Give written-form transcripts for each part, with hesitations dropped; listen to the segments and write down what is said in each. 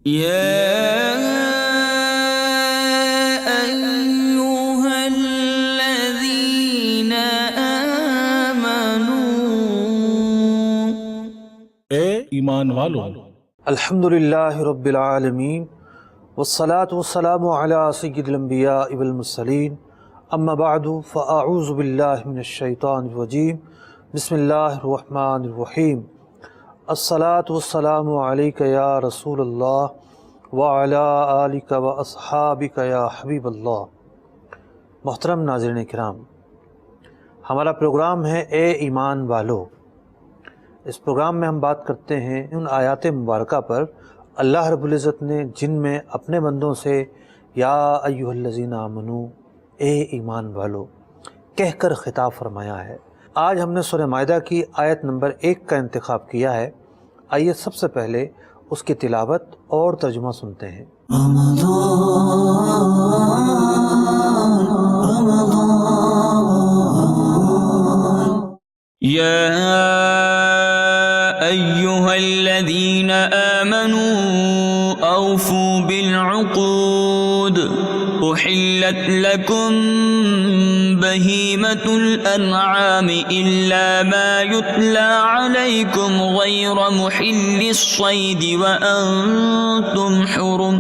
يا أيها الذين آمنوا اے ایمان والو، الحمدللہ رب العالمین والصلاة والسلام علی سید الانبیاء والمرسلین اما بعد فاعوذ باللہ من الشیطان الرجیم بسم اللہ الرحمن الرحیم الصلاة والسلام علیک یا رسول اللہ وعلی آلک واصحابک یا حبیب اللہ۔ محترم ناظرین کرام، ہمارا پروگرام ہے اے ایمان والو۔ اس پروگرام میں ہم بات کرتے ہیں ان آیات مبارکہ پر اللہ رب العزت نے جن میں اپنے بندوں سے یا ایھا الذین آمنو، اے ایمان والو کہہ کر خطاب فرمایا ہے۔ آج ہم نے سورہ مائدہ کی آیت نمبر 1 کا انتخاب کیا ہے۔ آئیے سب سے پہلے اس کی تلاوت اور ترجمہ سنتے ہیں۔ يا أيها الذين آمنوا أوفوا بالعقود أحلت لكم بهيمة الأنعام إلا ما يتلى عليكم غير محل الصيد وأنتم حرم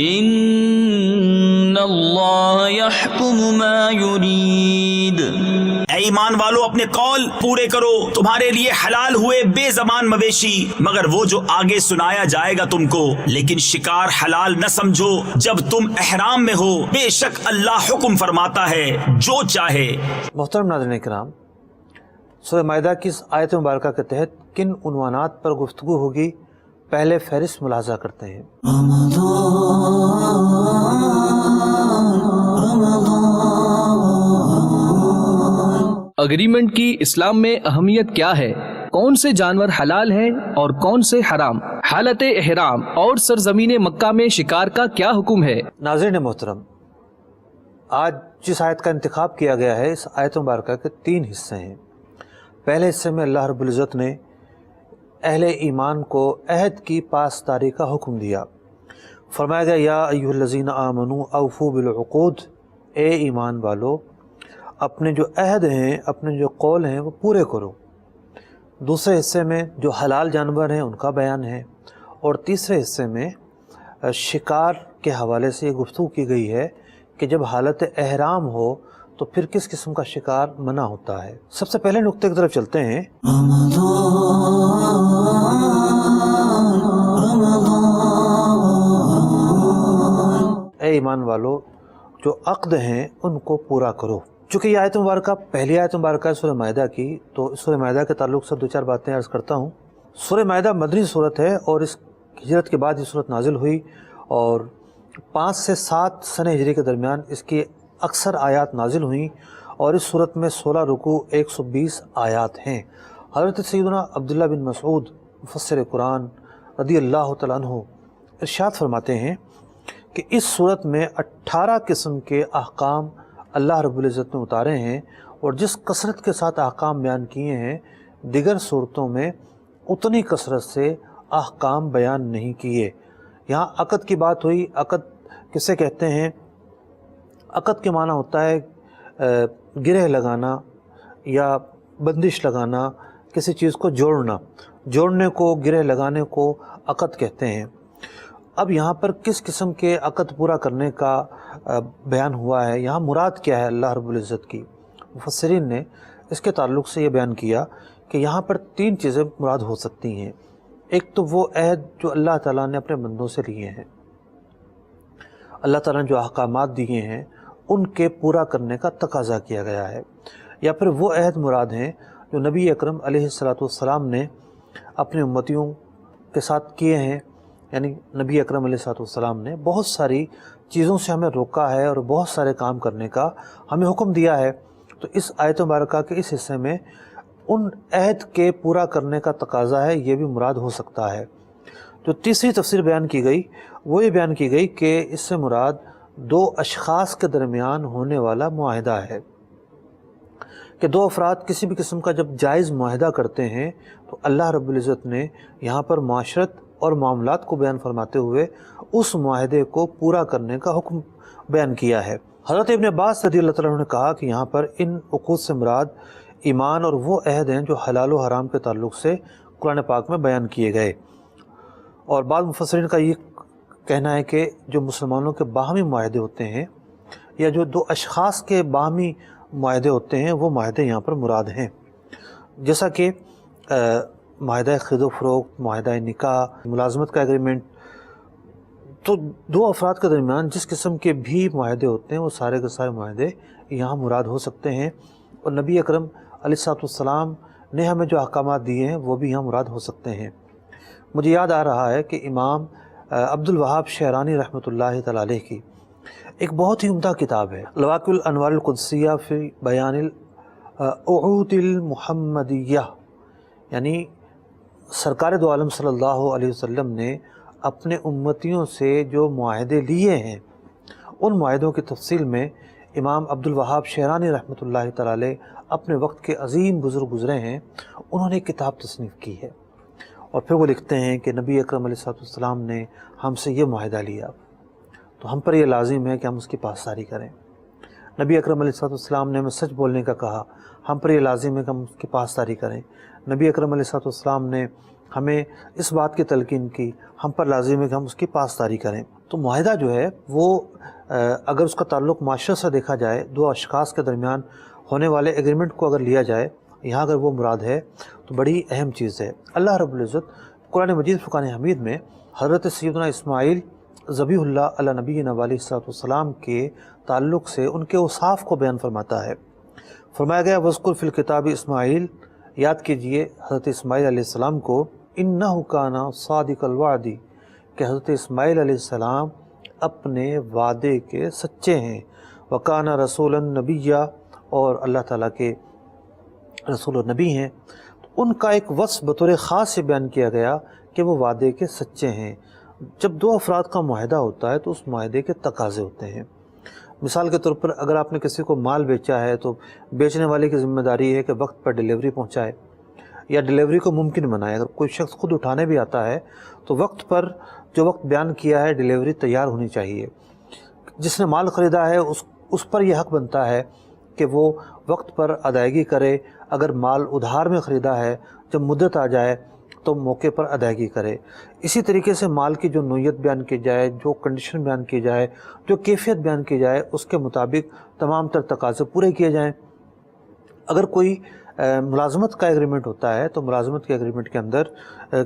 إن الله يحكم ما يريد۔ اے ایمان والو، اپنے قول پورے کرو۔ تمہارے لیے حلال ہوئے بے زبان مویشی مگر وہ جو آگے سنایا جائے گا تم کو، لیکن شکار حلال نہ سمجھو جب تم احرام میں ہو، بے شک اللہ حکم فرماتا ہے جو چاہے۔ محترم ناظرین کرام، سورہ مائدہ کی اس آیت مبارکہ کے تحت کن عنوانات پر گفتگو ہوگی، پہلے فہرست ملاحظہ کرتے ہیں۔ اگریمنٹ کی اسلام میں اہمیت کیا ہے؟ کون سے جانور حلال ہیں اور کون سے حرام؟ حالت احرام اور سرزمین مکہ میں شکار کا کیا حکم ہے؟ ناظرین محترم، آج جس آیت کا انتخاب کیا گیا ہے، اس آیت مبارکہ کے 3 حصے ہیں۔ پہلے حصے میں اللہ رب العزت نے اہل ایمان کو عہد کی پاسداری کا حکم دیا۔ فرمایا گیا یا ایھا الذین آمنوا اوفوا بالعقود، اے ایمان والو اپنے جو عہد ہیں، اپنے جو قول ہیں وہ پورے کرو۔ دوسرے حصے میں جو حلال جانور ہیں ان کا بیان ہے، اور تیسرے حصے میں شکار کے حوالے سے یہ گفتگو کی گئی ہے کہ جب حالت احرام ہو تو پھر کس قسم کا شکار منع ہوتا ہے۔ سب سے پہلے نقطے کی طرف چلتے ہیں۔ اے ایمان والو جو عقد ہیں ان کو پورا کرو۔ چونکہ یہ آیت مبارکہ پہلی آیت مبارکہ ہے سورہ مائدہ کی، تو اس سورہ مائدہ کے تعلق سے 2-4 باتیں عرض کرتا ہوں۔ سورہ مائدہ مدنی صورت ہے اور اس ہجرت کے بعد یہ صورت نازل ہوئی، اور 5 سے 7 سنہ ہجری کے درمیان اس کی اکثر آیات نازل ہوئیں، اور اس صورت میں 16 رکوع 120 آیات ہیں۔ حضرت سیدنا عبداللہ بن مسعود مفسر قرآن رضی اللہ تعالیٰ عنہ ارشاد فرماتے ہیں کہ اس صورت میں 18 قسم کے احکام اللہ رب العزت نے اتارے ہیں، اور جس کثرت کے ساتھ احکام بیان کیے ہیں دیگر صورتوں میں اتنی کثرت سے احکام بیان نہیں کیے۔ یہاں عقد کی بات ہوئی۔ عقد کسے کہتے ہیں؟ عقد کے معنی ہوتا ہے گرہ لگانا یا بندش لگانا، کسی چیز کو جوڑنا، جوڑنے کو، گرہ لگانے کو عقد کہتے ہیں۔ اب یہاں پر کس قسم کے عقد پورا کرنے کا بیان ہوا ہے، یہاں مراد کیا ہے اللہ رب العزت کی؟ مفسرین نے اس کے تعلق سے یہ بیان کیا کہ یہاں پر 3 چیزیں مراد ہو سکتی ہیں۔ ایک تو وہ عہد جو اللہ تعالیٰ نے اپنے بندوں سے لیے ہیں، اللہ تعالیٰ نے جو احکامات دیے ہیں ان کے پورا کرنے کا تقاضا کیا گیا ہے، یا پھر وہ عہد مراد ہیں جو نبی اکرم علیہ السلام نے اپنے امتیوں کے ساتھ کیے ہیں۔ یعنی نبی اکرم علیہ السلام نے بہت ساری چیزوں سے ہمیں روکا ہے اور بہت سارے کام کرنے کا ہمیں حکم دیا ہے، تو اس آیت مبارکہ کے اس حصے میں ان عہد کے پورا کرنے کا تقاضا ہے، یہ بھی مراد ہو سکتا ہے۔ جو تیسری تفسیر بیان کی گئی وہ یہ بیان کی گئی کہ اس سے مراد 2 اشخاص کے درمیان ہونے والا معاہدہ ہے، کہ 2 افراد کسی بھی قسم کا جب جائز معاہدہ کرتے ہیں تو اللہ رب العزت نے یہاں پر معاشرت اور معاملات کو بیان فرماتے ہوئے اس معاہدے کو پورا کرنے کا حکم بیان کیا ہے۔ حضرت ابن عباس رضی اللہ تعالیٰ عنہ نے کہا کہ یہاں پر ان عقود سے مراد ایمان اور وہ عہد ہیں جو حلال و حرام کے تعلق سے قرآن پاک میں بیان کیے گئے، اور بعض مفسرین کا یہ کہنا ہے کہ جو مسلمانوں کے باہمی معاہدے ہوتے ہیں یا جو دو اشخاص کے باہمی معاہدے ہوتے ہیں وہ معاہدے یہاں پر مراد ہیں، جیسا کہ معاہدہ خرید و فروخت، معاہدہ نکاح، ملازمت کا ایگریمنٹ۔ تو دو افراد کے درمیان جس قسم کے بھی معاہدے ہوتے ہیں وہ سارے کے سارے معاہدے یہاں مراد ہو سکتے ہیں، اور نبی اکرم علیہ السلام نے ہمیں جو احکامات دیے ہیں وہ بھی یہاں مراد ہو سکتے ہیں۔ مجھے یاد آ رہا ہے کہ امام عبد الوہاب شعرانی رحمۃ اللہ تعالی علیہ کی ایک بہت ہی عمدہ کتاب ہے، لواقع الانوار القدسیہ فی بیان العہود المحمدیہ، یعنی سرکار دو عالم صلی اللہ علیہ وسلم نے اپنے امتیوں سے جو معاہدے لیے ہیں ان معاہدوں کی تفصیل میں امام عبد الوہاب شعرانی رحمۃ اللہ تعالی علیہ اپنے وقت کے عظیم بزرگ گزرے ہیں، انہوں نے ایک کتاب تصنیف کی ہے، اور پھر وہ لکھتے ہیں کہ نبی اکرم علیہ السلام نے ہم سے یہ معاہدہ لیا تو ہم پر یہ لازم ہے کہ ہم اس کی پاسداری کریں۔ نبی اکرم علیہ السلام نے ہمیں سچ بولنے کا کہا، ہم پر یہ لازم ہے کہ ہم اس کی پاسداری کریں۔ نبی اکرم علیہ السلام نے ہمیں اس بات کی تلقین کی، ہم پر لازم ہے کہ ہم اس کی پاسداری کریں۔ تو معاہدہ جو ہے وہ اگر اس کا تعلق معاشرت سے دیکھا جائے، دو اشخاص کے درمیان ہونے والے ایگریمنٹ کو اگر لیا جائے، یہاں اگر وہ مراد ہے تو بڑی اہم چیز ہے۔ اللہ رب العزت قرآن مجید فرقان حمید میں حضرت سیدنا اسماعیل ذبیح اللہ علی نبینا علیہ السلام کے تعلق سے ان کے اوصاف کو بیان فرماتا ہے۔ فرمایا گیا وذکر فی الکتاب اسماعیل، یاد کیجئے حضرت اسماعیل علیہ السلام کو، انہ کان صادق الوعد، کہ حضرت اسماعیل علیہ السلام اپنے وعدے کے سچے ہیں، وکان رسولا نبیہ، اور اللہ تعالیٰ کے رسول و نبی ہیں۔ ان کا ایک وصف بطور خاص سے بیان کیا گیا کہ وہ وعدے کے سچے ہیں۔ جب دو افراد کا معاہدہ ہوتا ہے تو اس معاہدے کے تقاضے ہوتے ہیں۔ مثال کے طور پر اگر آپ نے کسی کو مال بیچا ہے تو بیچنے والے کی ذمہ داری ہے کہ وقت پر ڈیلیوری پہنچائے یا ڈیلیوری کو ممکن بنائے۔ اگر کوئی شخص خود اٹھانے بھی آتا ہے تو وقت پر جو وقت بیان کیا ہے ڈیلیوری تیار ہونی چاہیے۔ جس نے مال خریدا ہے اس پر یہ حق بنتا ہے کہ وہ وقت پر ادائیگی کرے۔ اگر مال ادھار میں خریدا ہے، جب مدت آ جائے تو موقع پر ادائیگی کرے۔ اسی طریقے سے مال کی جو نوعیت بیان کی جائے، جو کنڈیشن بیان کی جائے، جو کیفیت بیان کی جائے، اس کے مطابق تمام تر تقاضے پورے کیے جائیں۔ اگر کوئی ملازمت کا ایگریمنٹ ہوتا ہے تو ملازمت کے ایگریمنٹ کے اندر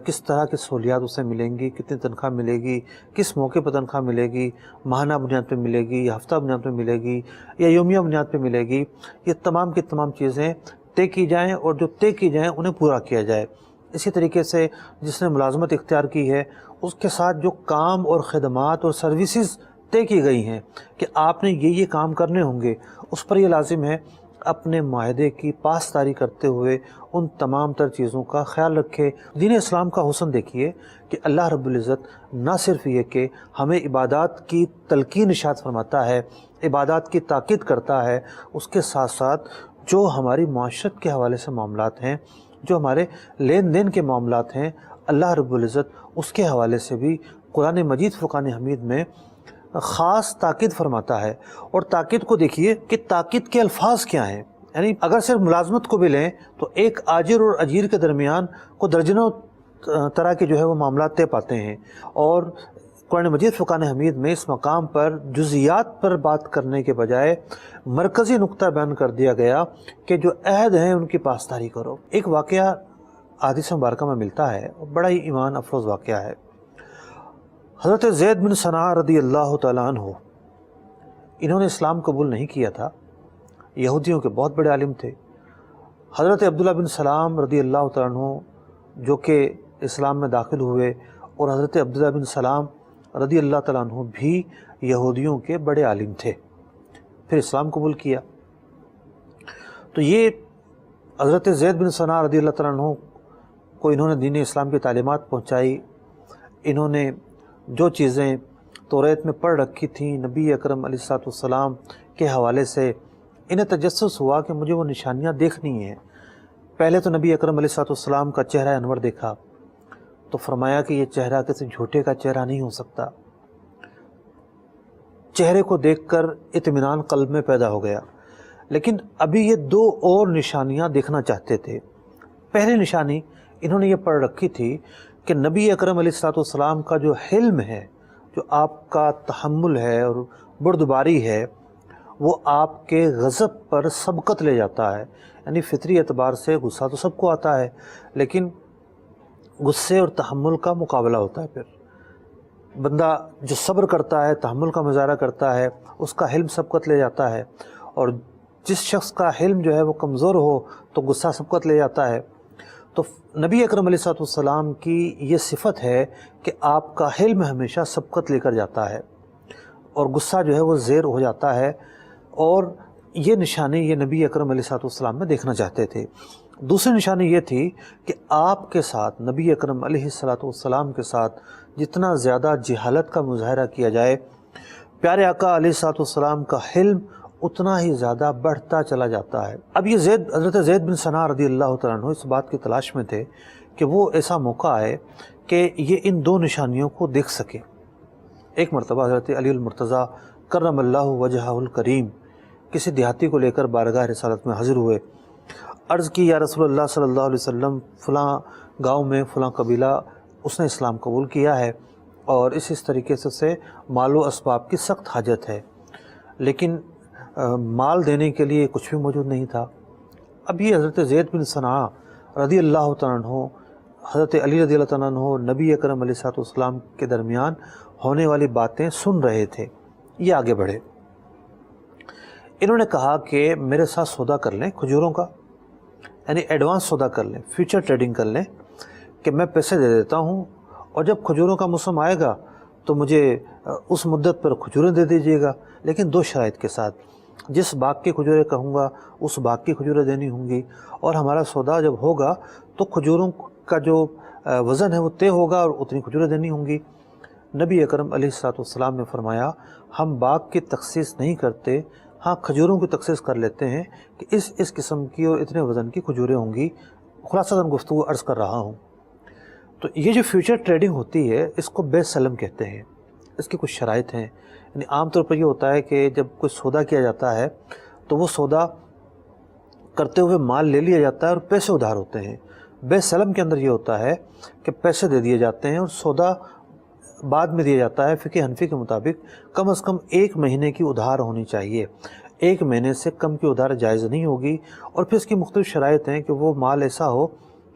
کس طرح کی سہولیات اسے ملیں گی، کتنی تنخواہ ملے گی، کس موقع پر تنخواہ ملے گی، ماہانہ بنیاد پہ ملے گی یا ہفتہ بنیاد پہ ملے گی یا یومیہ بنیاد پہ ملے گی، یہ تمام کی تمام چیزیں طے کی جائیں اور جو طے کی جائیں انہیں پورا کیا جائے۔ اسی طریقے سے جس نے ملازمت اختیار کی ہے اس کے ساتھ جو کام اور خدمات اور سروسز طے کی گئی ہیں کہ آپ نے یہ کام کرنے ہوں گے، اس پر یہ لازم ہے اپنے معاہدے کی پاسداری کرتے ہوئے ان تمام تر چیزوں کا خیال رکھے۔ دین اسلام کا حسن دیکھیے کہ اللہ رب العزت نہ صرف یہ کہ ہمیں عبادات کی تلقین ارشاد فرماتا ہے، عبادات کی تاکید کرتا ہے، اس کے ساتھ ساتھ جو ہماری معاشرت کے حوالے سے معاملات ہیں، جو ہمارے لین دین کے معاملات ہیں، اللہ رب العزت اس کے حوالے سے بھی قرآن مجید فرقان حمید میں خاص تاکید فرماتا ہے۔ اور تاکید کو دیکھیے کہ تاکید کے الفاظ کیا ہیں، یعنی اگر صرف ملازمت کو بھی لیں تو ایک آجر اور اجیر کے درمیان کو درجنوں طرح کے جو ہے وہ معاملات طے پاتے ہیں، اور قرآن مجید فرقان حمید میں اس مقام پر جزیات پر بات کرنے کے بجائے مرکزی نقطہ بیان کر دیا گیا کہ جو عہد ہیں ان کی پاسداری کرو۔ ایک واقعہ حدیث مبارکہ میں ملتا ہے، بڑا ہی ایمان افروز واقعہ ہے۔ حضرت زید بن ثنا رضی اللہ تعالیٰ عنہ، انہوں نے اسلام قبول نہیں کیا تھا، یہودیوں کے بہت بڑے عالم تھے۔ حضرت عبداللہ بن سلام رضی اللہ تعالیٰ عنہ جو کہ اسلام میں داخل ہوئے، اور حضرت عبداللہ بن سلام رضی اللہ تعالیٰ عنہ بھی یہودیوں کے بڑے عالم تھے، پھر اسلام قبول کیا۔ تو یہ حضرت زید بن ثنا رضی اللہ تعالیٰ عنہ کو انہوں نے دین اسلام کی تعلیمات پہنچائی، انہوں نے جو چیزیں توریت میں پڑھ رکھی تھیں نبی اکرم علیہ السلام کے حوالے سے، انہیں تجسس ہوا کہ مجھے وہ نشانیاں دیکھنی ہیں۔ پہلے تو نبی اکرم علیہ السلام کا چہرہ انور دیکھا، تو فرمایا کہ یہ چہرہ کسی جھوٹے کا چہرہ نہیں ہو سکتا۔ چہرے کو دیکھ کر اطمینان قلب میں پیدا ہو گیا، لیکن ابھی یہ دو اور نشانیاں دیکھنا چاہتے تھے۔ پہلی نشانی انہوں نے یہ پڑھ رکھی تھی کہ نبی اکرم علیہ الصلوۃ والسلام کا جو حلم ہے، جو آپ کا تحمل ہے اور بردباری ہے، وہ آپ کے غضب پر سبقت لے جاتا ہے۔ یعنی فطری اعتبار سے غصہ تو سب کو آتا ہے، لیکن غصے اور تحمل کا مقابلہ ہوتا ہے۔ پھر بندہ جو صبر کرتا ہے، تحمل کا مظاہرہ کرتا ہے، اس کا حلم سبقت لے جاتا ہے، اور جس شخص کا حلم جو ہے وہ کمزور ہو تو غصہ سبقت لے جاتا ہے۔ تو نبی اکرم علیہ الصلوۃ والسلام کی یہ صفت ہے کہ آپ کا حلم ہمیشہ سبقت لے کر جاتا ہے اور غصہ جو ہے وہ زیر ہو جاتا ہے، اور یہ نشانی یہ نبی اکرم علیہ الصلوۃ والسلام میں دیکھنا چاہتے تھے۔ دوسری نشانی یہ تھی کہ آپ کے ساتھ، نبی اکرم علیہ الصلوۃ والسلام کے ساتھ جتنا زیادہ جہالت کا مظاہرہ کیا جائے، پیارے آقا علیہ الصلوۃ والسلام کا حلم اتنا ہی زیادہ بڑھتا چلا جاتا ہے۔ اب یہ حضرت زید بن ثنا رضی اللہ تعالیٰ عنہ اس بات کی تلاش میں تھے کہ وہ ایسا موقع آئے کہ یہ ان دو نشانیوں کو دیکھ سکے۔ ایک مرتبہ حضرت علی المرتضیٰ کرم اللہ وجہہ الکریم کسی دیہاتی کو لے کر بارگاہ رسالت میں حاضر ہوئے۔ عرض کی، یا رسول اللہ صلی اللہ علیہ وسلم، فلاں گاؤں میں فلاں قبیلہ اس نے اسلام قبول کیا ہے اور اس طریقے سے اسے مال و اسباب کی سخت حاجت ہے، لیکن مال دینے کے لیے کچھ بھی موجود نہیں تھا۔ اب یہ حضرت زید بن ثنا رضی اللہ تعالیٰ عنہ، حضرت علی رضی اللہ تعالیٰ عنہ، نبی اکرم علیہ الصلوۃ والسلام کے درمیان ہونے والی باتیں سن رہے تھے۔ یہ آگے بڑھے، انہوں نے کہا کہ میرے ساتھ سودا کر لیں کھجوروں کا، یعنی ایڈوانس سودا کر لیں، فیوچر ٹریڈنگ کر لیں کہ میں پیسے دے دیتا ہوں، اور جب کھجوروں کا موسم آئے گا تو مجھے اس مدت پر کھجوریں دے دیجیے گا، لیکن دو شرائط کے ساتھ۔ جس باغ کی کھجوریں کہوں گا اس باغ کی کھجوریں دینی ہوں گی، اور ہمارا سودا جب ہوگا تو کھجوروں کا جو وزن ہے وہ طے ہوگا اور اتنی کھجوریں دینی ہوں گی۔ نبی اکرم علیہ الصلوۃ والسلام نے فرمایا، ہم باغ کی تخصیص نہیں کرتے، ہاں کھجوروں کی تخصیص کر لیتے ہیں کہ اس قسم کی اور اتنے وزن کی کھجوریں ہوں گی۔ خلاصہ گفتگو عرض کر رہا ہوں۔ تو یہ جو فیوچر ٹریڈنگ ہوتی ہے اس کو بے سلم کہتے ہیں۔ اس کی کچھ شرائط ہیں، یعنی عام طور پر یہ ہوتا ہے کہ جب کوئی سودا کیا جاتا ہے تو وہ سودا کرتے ہوئے مال لے لیا جاتا ہے اور پیسے ادھار ہوتے ہیں۔ بے سلم کے اندر یہ ہوتا ہے کہ پیسے دے دیے جاتے ہیں اور سودا بعد میں دیا جاتا ہے۔ فقہ حنفی کے مطابق کم از کم 1 مہینے کی ادھار ہونی چاہیے، 1 مہینے سے کم کی ادھار جائز نہیں ہوگی، اور پھر اس کی مختلف شرائط ہیں کہ وہ مال ایسا ہو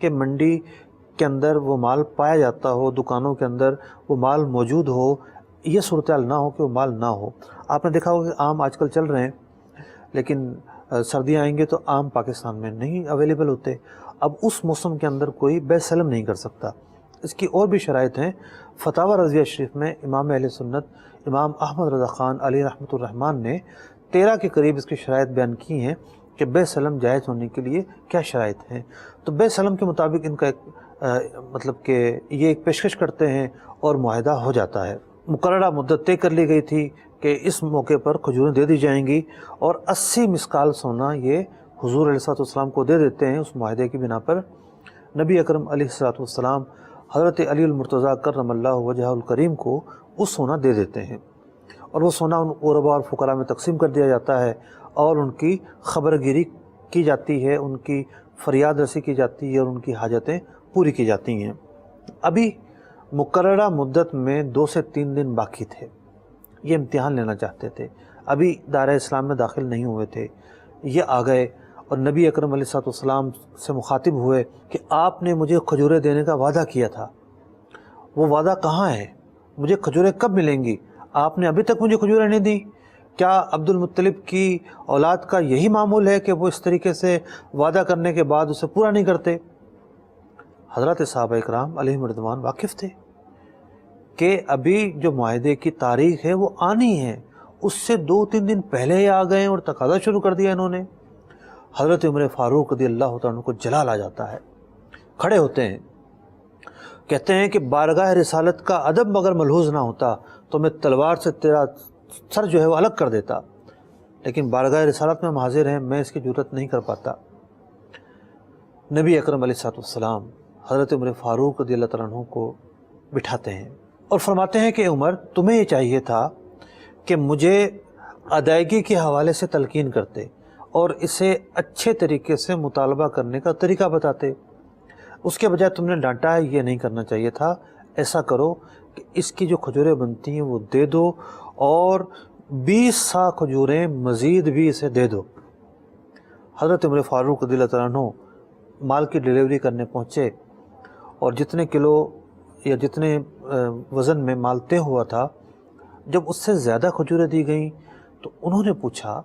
کہ منڈی کے اندر وہ مال پایا جاتا ہو، دکانوں کے اندر وہ مال موجود ہو، یہ صورتحال نہ ہو کہ وہ مال نہ ہو۔ آپ نے دیکھا ہوگا کہ آم آج کل چل رہے ہیں، لیکن سردیاں آئیں گے تو آم پاکستان میں نہیں اویلیبل ہوتے۔ اب اس موسم کے اندر کوئی بے سلم نہیں کر سکتا۔ اس کی اور بھی شرائط ہیں۔ فتاوی رضویہ شریف میں امام اہل سنت امام احمد رضا خان علیہ رحمۃ الرحمن نے 13 کے قریب اس کی شرائط بیان کی ہیں کہ بے سلم جائز ہونے کے لیے کیا شرائط ہیں۔ تو بے سلم کے مطابق ان کا مطلب کہ یہ ایک پیشکش کرتے ہیں اور معاہدہ ہو جاتا ہے۔ مقررہ مدت طے کر لی گئی تھی کہ اس موقع پر کھجوریں دے دی جائیں گی، اور 80 مسکال سونا یہ حضور علیہ الصلوۃ والسلام کو دے دیتے ہیں۔ اس معاہدے کی بنا پر نبی اکرم علیہ الصلوۃ والسلام حضرت علی المرتضیٰ کرم اللہ وجہہ الکریم کو وہ سونا دے دیتے ہیں، اور وہ سونا ان غرباء اور فقراء میں تقسیم کر دیا جاتا ہے، اور ان کی خبر گیری کی جاتی ہے، ان کی فریاد رسی کی جاتی ہے، اور ان کی حاجتیں پوری کی جاتی ہیں۔ ابھی مقررہ مدت میں 2 سے 3 دن باقی تھے، یہ امتحان لینا چاہتے تھے، ابھی دائرہ اسلام میں داخل نہیں ہوئے تھے۔ یہ آ گئے اور نبی اکرم علیہ الصلوۃ والسلام سے مخاطب ہوئے کہ آپ نے مجھے کھجوریں دینے کا وعدہ کیا تھا، وہ وعدہ کہاں ہے؟ مجھے کھجوریں کب ملیں گی؟ آپ نے ابھی تک مجھے کھجوریں نہیں دی۔ کیا عبد المطلب کی اولاد کا یہی معمول ہے کہ وہ اس طریقے سے وعدہ کرنے کے بعد اسے پورا نہیں کرتے؟ حضرات صحابہ اکرام علیہم رضوان واقف تھے کہ ابھی جو معاہدے کی تاریخ ہے وہ آنی ہے، اس سے 2-3 دن پہلے ہی آ گئے اور تقاضا شروع کر دیا انہوں نے۔ حضرت عمر فاروق رضی اللہ تعالیٰ عنہ کو جلال آ جاتا ہے، کھڑے ہوتے ہیں، کہتے ہیں کہ بارگاہ رسالت کا ادب اگر ملحوظ نہ ہوتا تو میں تلوار سے تیرا سر جو ہے وہ الگ کر دیتا، لیکن بارگاہ رسالت میں ہم حاضر ہیں، میں اس کی جرات نہیں کر پاتا۔ نبی اکرم علیہ الصلوۃ والسلام حضرت عمر فاروق رضی اللہ تعالیٰ عنہ کو بٹھاتے ہیں اور فرماتے ہیں کہ عمر تمہیں یہ چاہیے تھا کہ مجھے ادائیگی کے حوالے سے تلقین کرتے اور اسے اچھے طریقے سے مطالبہ کرنے کا طریقہ بتاتے، اس کے بجائے تم نے ڈانٹا ہے یہ نہیں کرنا چاہیے تھا، ایسا کرو کہ اس کی جو کھجوریں بنتی ہیں وہ دے دو اور 20 سا کھجوریں مزید بھی اسے دے دو۔ حضرت عمر فاروق رضی اللہ تعالیٰ عنہ مال کی ڈیلیوری کرنے پہنچے اور جتنے کلو یا جتنے وزن میں مال طے ہوا تھا، جب اس سے زیادہ کھجوریں دی گئیں تو انہوں نے پوچھا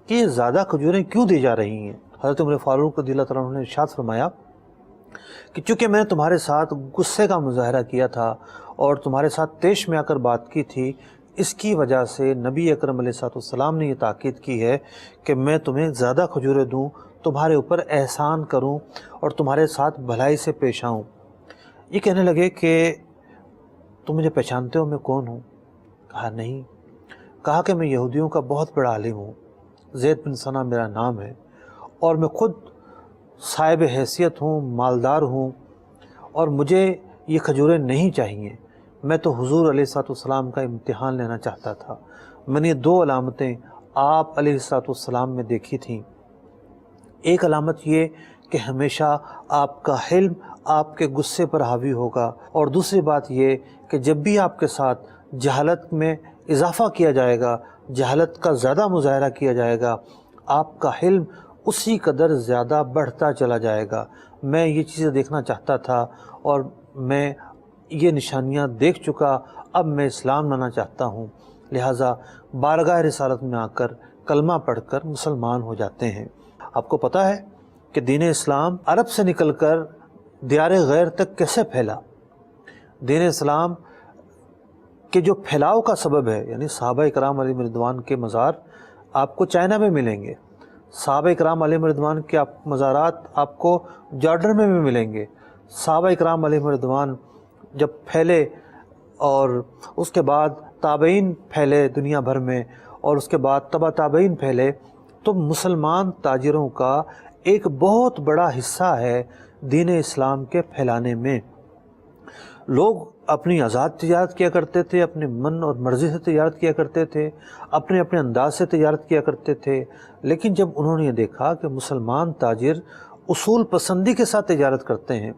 کہ یہ زیادہ کھجوریں کیوں دی جا رہی ہیں؟ حضرت عمر فاروق رضی اللہ تعالیٰ عنہ نے ارشاد فرمایا کہ چونکہ میں نے تمہارے ساتھ غصے کا مظاہرہ کیا تھا اور تمہارے ساتھ طیش میں آ کر بات کی تھی، اس کی وجہ سے نبی اکرم علیہ السلام نے یہ تاکید کی ہے کہ میں تمہیں زیادہ کھجوریں دوں، تمہارے اوپر احسان کروں اور تمہارے ساتھ بھلائی سے پیش آؤں۔ یہ کہنے لگے کہ تم مجھے پہچانتے ہو میں کون ہوں؟ کہا نہیں۔ کہا کہ میں یہودیوں کا بہت بڑا عالم ہوں، زید بن ثنا میرا نام ہے اور میں خود صاحب حیثیت ہوں، مالدار ہوں اور مجھے یہ کھجوریں نہیں چاہیے۔ میں تو حضور علیہ السلام کا امتحان لینا چاہتا تھا۔ میں نے 2 علامتیں آپ علیہ السلام میں دیکھی تھیں۔ ایک علامت یہ کہ ہمیشہ آپ کا حلم آپ کے غصے پر حاوی ہوگا، اور دوسری بات یہ کہ جب بھی آپ کے ساتھ جہالت میں اضافہ کیا جائے گا، جہالت کا زیادہ مظاہرہ کیا جائے گا، آپ کا حلم اسی قدر زیادہ بڑھتا چلا جائے گا۔ میں یہ چیزیں دیکھنا چاہتا تھا اور میں یہ نشانیاں دیکھ چکا، اب میں اسلام لانا چاہتا ہوں، لہٰذا بارگاہ رسالت میں آ کر کلمہ پڑھ کر مسلمان ہو جاتے ہیں۔ آپ کو پتہ ہے کہ دین اسلام عرب سے نکل کر دیار غیر تک کیسے پھیلا؟ دین اسلام کہ جو پھیلاؤ کا سبب ہے، یعنی صحابہ کرام علیہم رضوان کے مزار آپ کو چائنا میں ملیں گے، صحابہ کرام علیہم رضوان کے مزارات آپ کو جارڈن میں بھی ملیں گے۔ صحابہ کرام علیہم رضوان جب پھیلے اور اس کے بعد تابعین پھیلے دنیا بھر میں اور اس کے بعد تبع تابعین پھیلے، تو مسلمان تاجروں کا ایک بہت بڑا حصہ ہے دین اسلام کے پھیلانے میں۔ لوگ اپنی آزاد تجارت کیا کرتے تھے، اپنے من اور مرضی سے تجارت کیا کرتے تھے، اپنے اپنے انداز سے تجارت کیا کرتے تھے، لیکن جب انہوں نے یہ دیکھا کہ مسلمان تاجر اصول پسندی کے ساتھ تجارت کرتے ہیں،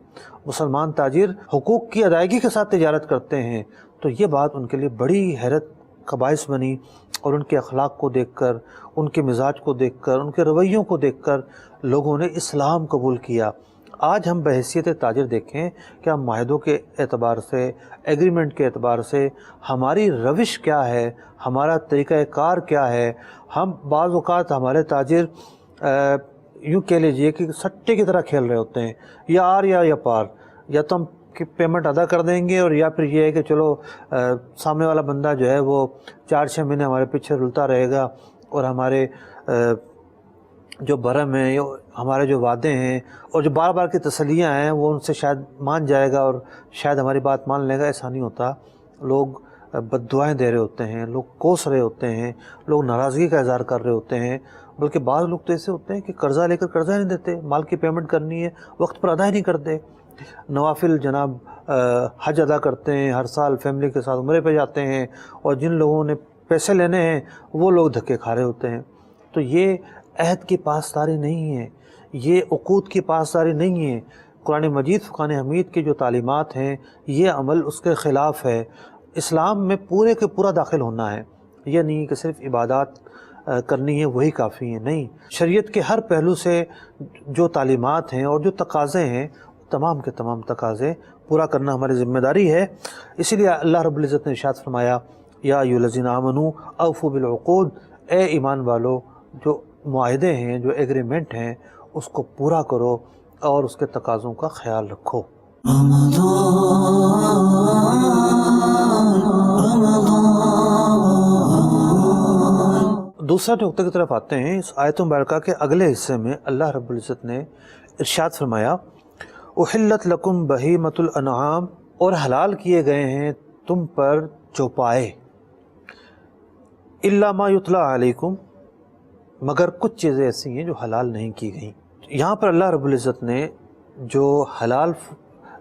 مسلمان تاجر حقوق کی ادائیگی کے ساتھ تجارت کرتے ہیں، تو یہ بات ان کے لیے بڑی حیرت کا باعث بنی، اور ان کے اخلاق کو دیکھ کر، ان کے مزاج کو دیکھ کر، ان کے رویوں کو دیکھ کر لوگوں نے اسلام قبول کیا۔ آج ہم بحیثیت تاجر دیکھیں کہ ہم معاہدوں کے اعتبار سے، ایگریمنٹ کے اعتبار سے ہماری روش کیا ہے، ہمارا طریقہ کار کیا ہے۔ ہم بعض اوقات ہمارے تاجر یوں کہہ لیجئے کہ سٹے کی طرح کھیل رہے ہوتے ہیں، یا آر یا پار، یا تو ہم کی پیمنٹ ادا کر دیں گے، اور یا پھر یہ ہے کہ چلو سامنے والا بندہ جو ہے وہ 4-6 مہینے ہمارے پیچھے رلتا رہے گا، اور ہمارے جو برہم ہیں، ہمارے جو وعدے ہیں اور جو بار بار کی تسلیاں ہیں وہ ان سے شاید مان جائے گا اور شاید ہماری بات مان لے گا۔ ایسا نہیں ہوتا، لوگ بد دعائیں دے رہے ہوتے ہیں، لوگ کوس رہے ہوتے ہیں، لوگ ناراضگی کا اظہار کر رہے ہوتے ہیں، بلکہ بعض لوگ تو ایسے ہوتے ہیں کہ قرضہ لے کر قرضہ نہیں دیتے، مال کی پیمنٹ کرنی ہے وقت پر ادا ہی نہیں کرتے۔ نوافل جناب حج ادا کرتے ہیں، ہر سال فیملی کے ساتھ عمرے پہ جاتے ہیں، اور جن لوگوں نے پیسے لینے ہیں وہ لوگ دھکے کھا رہے ہوتے ہیں۔ تو یہ عہد کی پاسداری نہیں ہے، یہ عقود کی پاسداری نہیں ہے۔ قرآن مجید فرقان حمید کی جو تعلیمات ہیں یہ عمل اس کے خلاف ہے۔ اسلام میں پورے کے پورا داخل ہونا ہے، یہ نہیں کہ صرف عبادات کرنی ہے وہی کافی ہے، نہیں، شریعت کے ہر پہلو سے جو تعلیمات ہیں اور جو تقاضے ہیں، تمام کے تمام تقاضے پورا کرنا ہماری ذمہ داری ہے۔ اسی لیے اللہ رب العزت نے ارشاد فرمایا، یا ایھا الذین آمنوا اوفوا بالعقود، اے ایمان والو جو معاہدے ہیں، جو ایگریمنٹ ہیں، اس کو پورا کرو اور اس کے تقاضوں کا خیال رکھو۔ دوسرا نقطے کی طرف آتے ہیں۔ اس آیت مبارکہ کے اگلے حصے میں اللہ رب العزت نے ارشاد فرمایا، احلت لکم بہیمۃ الانعام، اور حلال کیے گئے ہیں تم پر چوپائے، الا ما یتلی علیکم، مگر کچھ چیزیں ایسی ہیں جو حلال نہیں کی گئیں۔ یہاں پر اللہ رب العزت نے جو حلال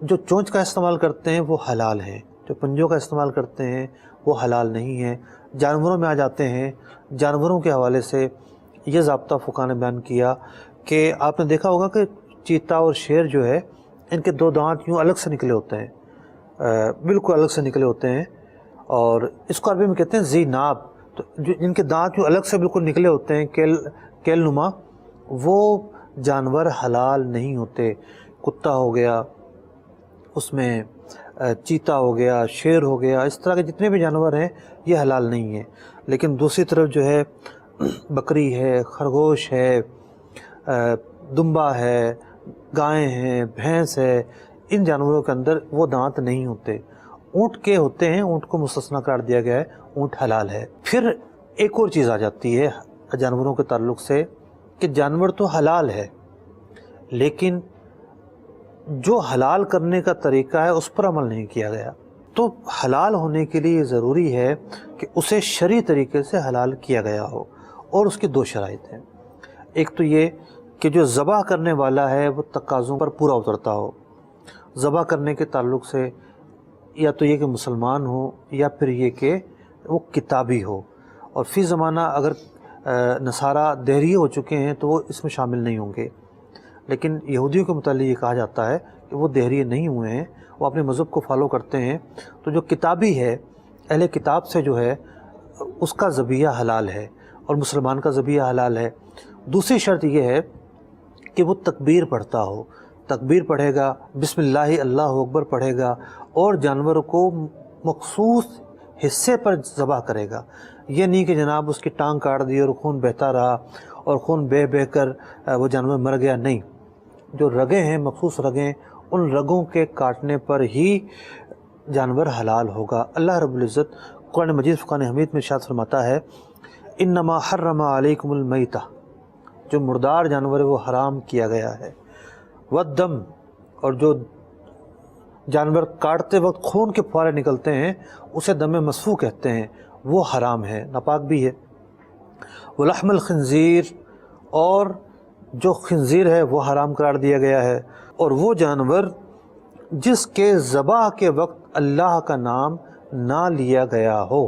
جو چونچ کا استعمال کرتے ہیں وہ حلال ہیں، جو پنجوں کا استعمال کرتے ہیں وہ حلال نہیں ہیں۔ جانوروں میں آ جاتے ہیں، جانوروں کے حوالے سے یہ ضابطہ فقہاء نے بیان کیا کہ آپ نے دیکھا ہوگا کہ چیتا اور شیر جو ہے ان کے دو دانت یوں الگ سے نکلے ہوتے ہیں، بالکل الگ سے نکلے ہوتے ہیں، اور اس کو عربی میں کہتے ہیں ذی ناب۔ تو جو جن کے دانت یوں الگ سے بالکل نکلے ہوتے ہیں کیل نما، وہ جانور حلال نہیں ہوتے۔ کتا ہو گیا، اس میں چیتا ہو گیا، شیر ہو گیا، اس طرح کے جتنے بھی جانور ہیں یہ حلال نہیں ہیں۔ لیکن دوسری طرف جو ہے بکری ہے، خرگوش ہے، دمبا ہے، گائیں ہیں، بھینس ہے، ان جانوروں کے اندر وہ دانت نہیں ہوتے۔ اونٹ کے ہوتے ہیں، اونٹ کو مستثنیٰ قرار دیا گیا ہے، اونٹ حلال ہے۔ پھر ایک اور چیز آ جاتی ہے جانوروں کے تعلق سے کہ جانور تو حلال ہے، لیکن جو حلال کرنے کا طریقہ ہے اس پر عمل نہیں کیا گیا۔ تو حلال ہونے کے لیے ضروری ہے کہ اسے شرعی طریقے سے حلال کیا گیا ہو، اور اس کی دو شرائط ہیں۔ ایک تو یہ کہ جو ذبح کرنے والا ہے وہ تقاضوں پر پورا اترتا ہو۔ ذبح کرنے کے تعلق سے یا تو یہ کہ مسلمان ہو، یا پھر یہ کہ وہ کتابی ہو، اور فی زمانہ اگر نصارہ دہریے ہو چکے ہیں تو وہ اس میں شامل نہیں ہوں گے، لیکن یہودیوں کے متعلق یہ کہا جاتا ہے کہ وہ دہریے نہیں ہوئے ہیں، وہ اپنے مذہب کو فالو کرتے ہیں۔ تو جو کتابی ہے، اہل کتاب سے جو ہے اس کا ذبیحہ حلال ہے، اور مسلمان کا ذبیحہ حلال ہے۔ دوسری شرط یہ ہے کہ وہ تکبیر پڑھتا ہو، تکبیر پڑھے گا، بسم اللہ اللہ اکبر پڑھے گا، اور جانور کو مخصوص حصے پر ذبح کرے گا۔ یہ نہیں کہ جناب اس کی ٹانگ کاٹ دی اور خون بہتا رہا اور خون بہہ کر وہ جانور مر گیا، نہیں۔ جو رگیں ہیں، مخصوص رگیں، ان رگوں کے کاٹنے پر ہی جانور حلال ہوگا۔ اللہ رب العزت قرآن مجید فرقان حمید میں ارشاد فرماتا ہے انما حرم علیکم المیتہ، جو مردار جانور ہے وہ حرام کیا گیا ہے، والدم، اور جو جانور کاٹتے وقت خون کے پھوارے نکلتے ہیں اسے دم مسفوح کہتے ہیں، وہ حرام ہے، ناپاک بھی ہے۔ ولحم الخنزیر، اور جو خنزیر ہے وہ حرام قرار دیا گیا ہے، اور وہ جانور جس کے ذبح کے وقت اللہ کا نام نہ لیا گیا ہو۔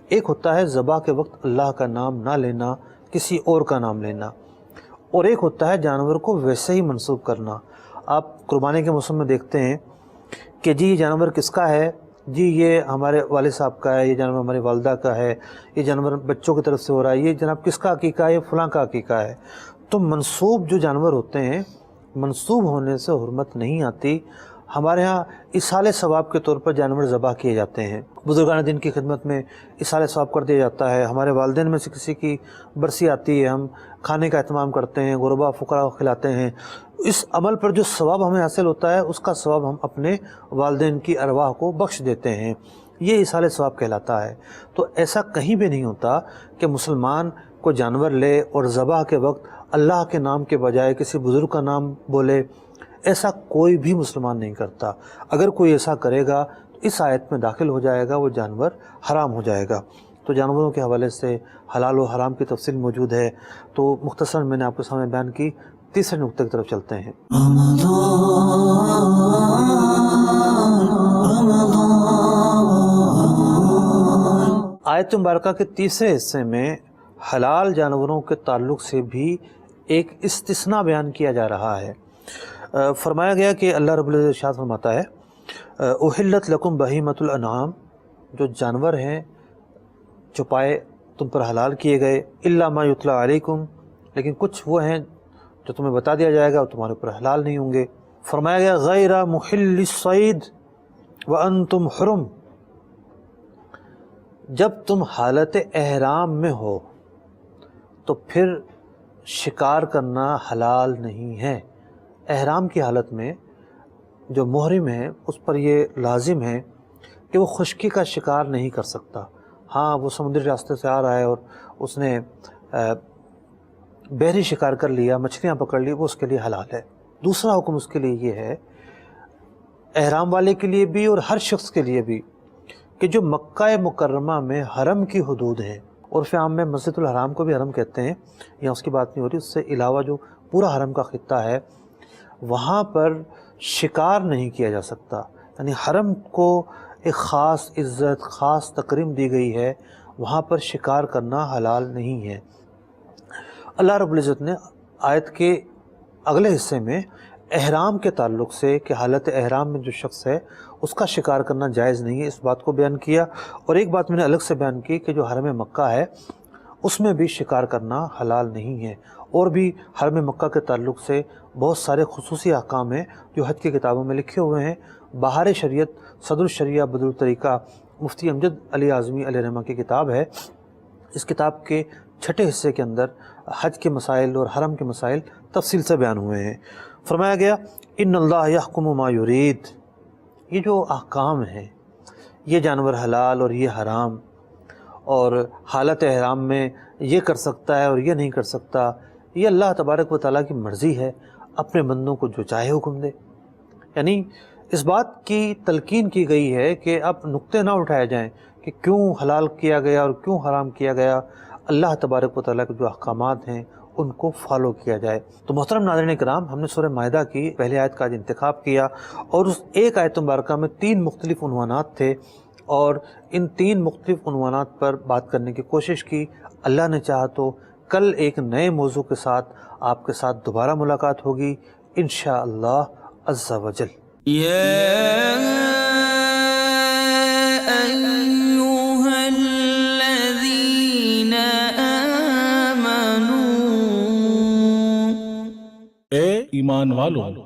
ایک ہوتا ہے ذبح کے وقت اللہ کا نام نہ لینا، کسی اور کا نام لینا، اور ایک ہوتا ہے جانور کو ویسے ہی منسوب کرنا۔ آپ قربانی کے موسم میں دیکھتے ہیں کہ جی یہ جانور کس کا ہے، جی یہ ہمارے والد صاحب کا ہے، یہ جانور ہماری والدہ کا ہے، یہ جانور بچوں کی طرف سے ہو رہا ہے، یہ جناب کس کا عقیقہ ہے، یہ فلاں کا عقیقہ ہے۔ تو منسوب جو جانور ہوتے ہیں، منسوب ہونے سے حرمت نہیں آتی۔ ہمارے ہاں اصالِ ثواب کے طور پر جانور ذبح کیے جاتے ہیں، بزرگان دین کی خدمت میں اصالِ ثواب کر دیا جاتا ہے۔ ہمارے والدین میں سے کسی کی برسی آتی ہے، ہم کھانے کا اہتمام کرتے ہیں، غربا فقراء کو کھلاتے ہیں۔ اس عمل پر جو ثواب ہمیں حاصل ہوتا ہے اس کا ثواب ہم اپنے والدین کی ارواح کو بخش دیتے ہیں، یہ اصالِ ثواب کہلاتا ہے۔ تو ایسا کہیں بھی نہیں ہوتا کہ مسلمان کو جانور لے اور ذبح کے وقت اللہ کے نام کے بجائے کسی بزرگ کا نام بولے، ایسا کوئی بھی مسلمان نہیں کرتا۔ اگر کوئی ایسا کرے گا تو اس آیت میں داخل ہو جائے گا، وہ جانور حرام ہو جائے گا۔ تو جانوروں کے حوالے سے حلال و حرام کی تفصیل موجود ہے، تو مختصراً میں نے آپ کے سامنے بیان کی۔ تیسرے نقطے کی طرف چلتے ہیں۔ آیت مبارکہ کے تیسرے حصے میں حلال جانوروں کے تعلق سے بھی ایک استثناء بیان کیا جا رہا ہے۔ فرمایا گیا کہ اللہ رب العزت ارشاد فرماتا ہے احلت لکم بہیمۃ الانعام، جو جانور ہیں چھپائے تم پر حلال کیے گئے، الا ما یتلی علیکم، لیکن کچھ وہ ہیں جو تمہیں بتا دیا جائے گا وہ تمہارے اوپر حلال نہیں ہوں گے۔ فرمایا گیا غیر محل الصید وانتم حرم، جب تم حالت احرام میں ہو تو پھر شکار کرنا حلال نہیں ہے۔ احرام کی حالت میں جو محرم ہے اس پر یہ لازم ہے کہ وہ خشکی کا شکار نہیں کر سکتا۔ ہاں وہ سمندری راستے سے آ رہا ہے اور اس نے بحری شکار کر لیا، مچھلیاں پکڑ لی، وہ اس کے لیے حلال ہے۔ دوسرا حکم اس کے لیے یہ ہے، احرام والے کے لیے بھی اور ہر شخص کے لیے بھی، کہ جو مکہ مکرمہ میں حرم کی حدود ہیں، اور عام میں مسجد الحرام کو بھی حرم کہتے ہیں، یہاں اس کی بات نہیں ہو رہی، اس سے علاوہ جو پورا حرم کا خطہ ہے وہاں پر شکار نہیں کیا جا سکتا، یعنی حرم کو ایک خاص عزت، خاص تکریم دی گئی ہے، وہاں پر شکار کرنا حلال نہیں ہے۔ اللہ رب العزت نے آیت کے اگلے حصے میں احرام کے تعلق سے کہ حالت احرام میں جو شخص ہے اس کا شکار کرنا جائز نہیں ہے، اس بات کو بیان کیا، اور ایک بات میں نے الگ سے بیان کی کہ جو حرم مکہ ہے اس میں بھی شکار کرنا حلال نہیں ہے، اور بھی حرم مکہ کے تعلق سے بہت سارے خصوصی احکام ہیں جو حج کی کتابوں میں لکھے ہوئے ہیں۔ بہار شریعت صدر الشریعہ بدر الطریقہ مفتی امجد علی اعظمی علیہ رحمہ کی کتاب ہے، اس کتاب کے چھٹے حصے کے اندر حج کے مسائل اور حرم کے مسائل تفصیل سے بیان ہوئے ہیں۔ فرمایا گیا ان اللہ یحکم ما یرید، یہ جو احکام ہیں، یہ جانور حلال اور یہ حرام، اور حالت احرام میں یہ کر سکتا ہے اور یہ نہیں کر سکتا، یہ اللہ تبارک و تعالیٰ کی مرضی ہے، اپنے بندوں کو جو چاہے حکم دے۔ یعنی اس بات کی تلقین کی گئی ہے کہ اب نقطے نہ اٹھائے جائیں کہ کیوں حلال کیا گیا اور کیوں حرام کیا گیا، اللہ تبارک و تعالیٰ کے جو احکامات ہیں ان کو فالو کیا جائے۔ تو محترم ناظرین کرام، ہم نے سورہ مائدہ کی پہلی آیت کا آج انتخاب کیا، اور اس ایک آیت مبارکہ میں 3 مختلف عنوانات تھے، اور ان 3 مختلف عنوانات پر بات کرنے کی کوشش کی۔ اللہ نے چاہا تو کل ایک نئے موضوع کے ساتھ آپ کے ساتھ دوبارہ ملاقات ہوگی انشاءاللہ عز و جل۔ اے ایمان والو،